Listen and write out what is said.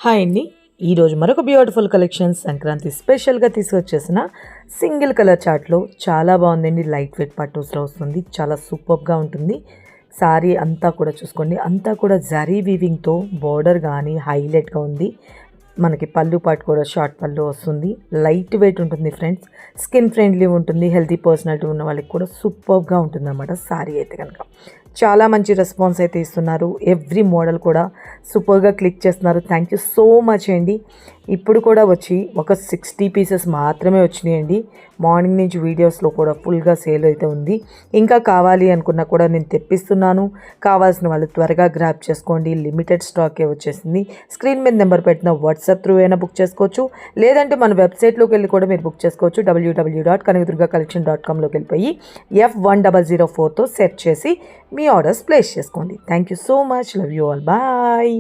Hi అండి. ఈరోజు మరొక బ్యూటిఫుల్ కలెక్షన్ సంక్రాంతి స్పెషల్గా తీసుకొచ్చేసిన సింగిల్ కలర్ చార్ట్లో చాలా బాగుందండి. లైట్ వెయిట్ పట్టూస్లో వస్తుంది, చాలా సూపర్గా ఉంటుంది. సారీ అంతా కూడా చూసుకోండి, అంతా కూడా జరీ వీవింగ్తో బోర్డర్ కానీ హైలైట్గా ఉంది. మనకి పళ్ళు పాటు కూడా షార్ట్ పళ్ళు వస్తుంది. లైట్ వెయిట్ ఉంటుంది ఫ్రెండ్స్, స్కిన్ ఫ్రెండ్లీ ఉంటుంది. హెల్తీ పర్సనాలిటీ ఉన్న వాళ్ళకి కూడా సూపర్గా ఉంటుంది అన్నమాట. సారీ అయితే కనుక చాలా మంచి రెస్పాన్స్ అయితే ఇస్తున్నారు. ఎవ్రీ మోడల్ కూడా సూపర్గా క్లిక్ చేస్తున్నారు. థ్యాంక్ యూ సో మచ్ అండి. ఇప్పుడు కూడా వచ్చి ఒక 60 పీసెస్ మాత్రమే వచ్చినాయండి. మార్నింగ్ నుంచి వీడియోస్లో కూడా ఫుల్గా సేల్ అయితే ఉంది. ఇంకా కావాలి అనుకున్నా కూడా నేను తెప్పిస్తున్నాను. కావాల్సిన వాళ్ళు త్వరగా గ్రాప్ చేసుకోండి. లిమిటెడ్ స్టాకే వచ్చేసింది. స్క్రీన్ మీద నెంబర్ పెట్టిన వాట్సాప్ త్రూ అయినా బుక్ చేసుకోవచ్చు, లేదంటే మన వెబ్సైట్లోకి వెళ్ళి కూడా మీరు బుక్ చేసుకోవచ్చు. www.kanakadurgacollection.comలోకి వెళ్ళిపోయి F1004తో సెర్చ్ చేసి మీ ఆర్డర్స్ ప్లేస్ చేసుకోండి. Thank you so much. Love you all. Bye.